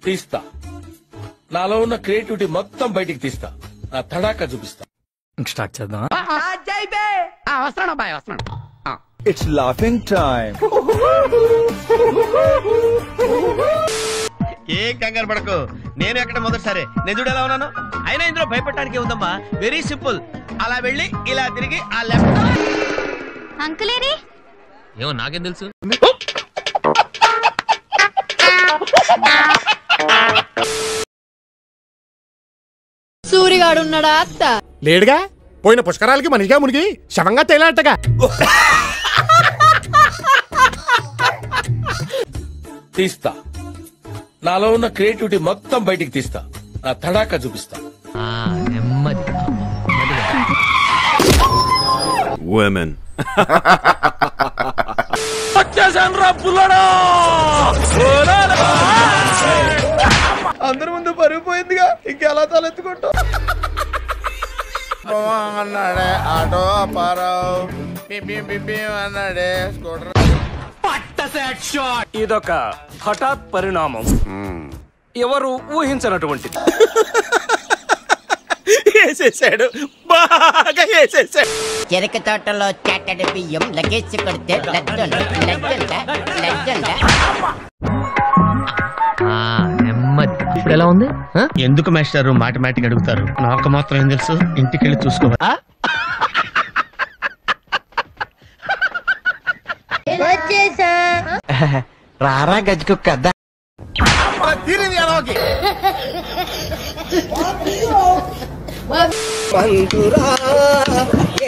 తీస్తా. నాలో ఉన్న క్రియేటివిటీ మొత్తం బయటికి తీస్తా. నా తడాకా చూపిస్తా. స్టార్ట్ చేద్దాం. It's laughing time. ఏం కంగారు పడకు, నేను ఎక్కడ మొదటిసారి నేను చూడు ఎలా ఉన్నాను. అయినా ఇందులో భయపడటానికి ఉందమ్మా, వెరీ సింపుల్. అలా వెళ్ళి ఇలా తిరిగి ఆ లెఫ్ట్. అంకులేరి ఏమో నాకేం తెలుసు. సూరిగాడు ఉన్నాడా అత్త? లేడుగా, పోయిన పుష్కరాలకి మనిషిగా మునిగి శవంగా తేలాటగా. తీస్తా. నాలో ఉన్న క్రియేటివిటీ మొత్తం బయటికి తీస్తా. నా తడాకా చూపిస్తా. Women. అందరి ముందు పరుగు పోయిందిగా, ఇంకెలా తలెత్తుకుంటావు. అన్నాడే ఆటో అప్పారావు, అన్నాడే స్కూటర్. ఇదొక హఠాత్ పరిణామం, ఎవరు ఊహించనటువంటిది. వేసేసాడు, బాగా వేసేసాడు. చెరక తోటలో చాటడి బియ్యం లగేజ్ కొడితే ఇప్పుడు ఎలా ఉంది? ఎందుకు మాస్టారు మాటిమాటికి అడుగుతారు? నాకు మాత్రం ఏం తెలుసు, ఇంటికి వెళ్ళి చూసుకోవాలి. రారా గజ్జుకు కదా.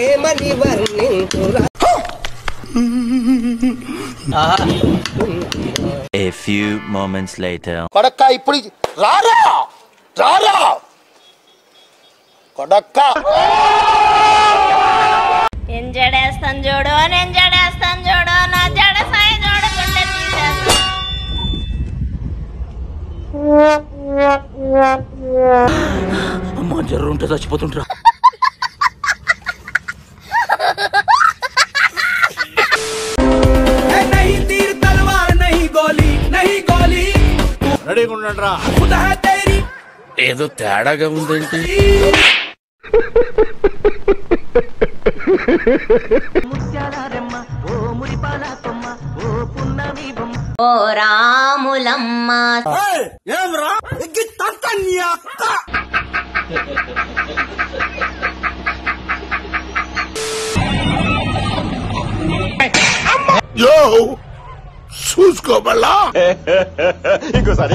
ఏమని వర్ణించురా. A few moments later. కొడక్క ఇప్పుడు రారా రారా కొడక్క. నేను జడేస్తాను చూడు, నేను జడేస్తాను చూడు, నా జడ సాయి చూడకుంటే తీసేస్తా. అమ్మా జర్రు ఉంటే చచ్చిపోతుంటా. రెడీగా ఉండండి రా. ఏదో తేడాగా ఉందేంటి? ఓ రాములమ్మ యో చూసుకోబల్లా. ఇంకోసారి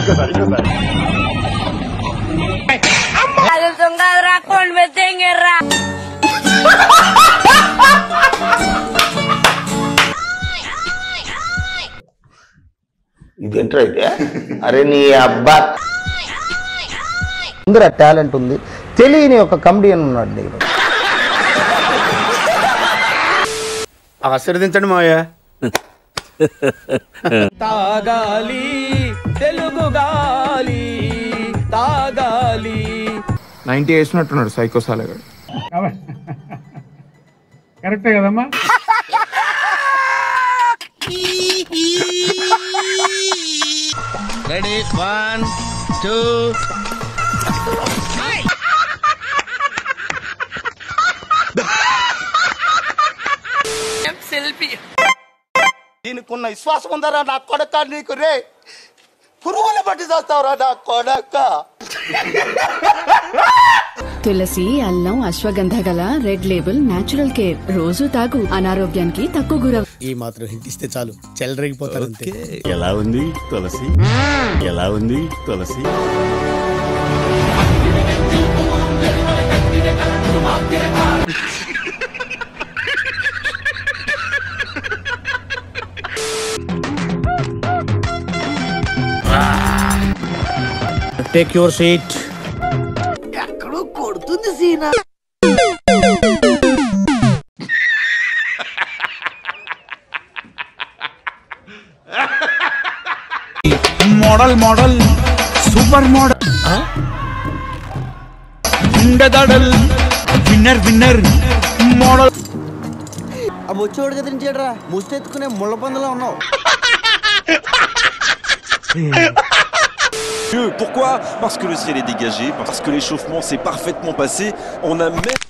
రాకుండా పెట్టేంగర్రా. ఇదేంట్రా అయితే? అరే నీ అబ్బా, అందరూ టాలెంట్ ఉంది, తెలియని ఒక కమెడియన్ ఉన్నాడు దగ్గర. ఆశీర్వదించండి మాయా. తాగాలి తెలుగు గాలి, తాగాలి. 90 వేసినట్టున్నాడు సైకో సాలగాడు. కరెక్టే కదమ్మా. రెడీ 1 2. సెల్ఫీ. దీనికున్న విశ్వాసం ఉందరా నా కొడక, నీకు రే పురుగుల బట్టి చేస్తావురా నా కొడక. తులసి, అల్లం, అశ్వగంధ గల రెడ్ లేబుల్ న్యాచురల్ కేర్. రోజు తాగు, అనారోగ్యానికి తక్కువ గురవు. ఈ మాత్రం హింట్ ఇస్తే చాలు, చెలరేగిపోతారు అంతే. ఎలా ఉంది తులసి? ఎలా ఉంది తులసి? Take your seat. ఎక్కడో కొడుతుంది సీనా. మోడల్ సూపర్ మోడల్, ఉండదడల్ విన్నర్ మోడల్. ఆ ముచ్చోడు కదిలించాడు రా, ముష్టెత్తుకునే ముళ్ళ పందులో ఉన్నావు. Pourquoi? Parce que le ciel est dégagé, parce que l'échauffement s'est parfaitement passé. On a même...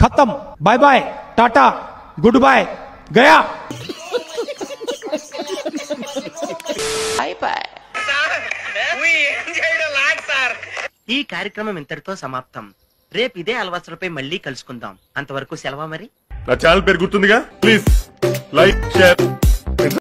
खत्म, bye bye, tata, goodbye, गया। ఈ కార్యక్రమం ఇంతటితో సమాప్తం. రేపు ఇదే అలవాసులపై మళ్ళీ కలుసుకుందాం. అంతవరకు సెలవా మరి. నా ఛానల్ పేరు గుర్తుందిగా, ప్లీజ్ లైక్ షేర్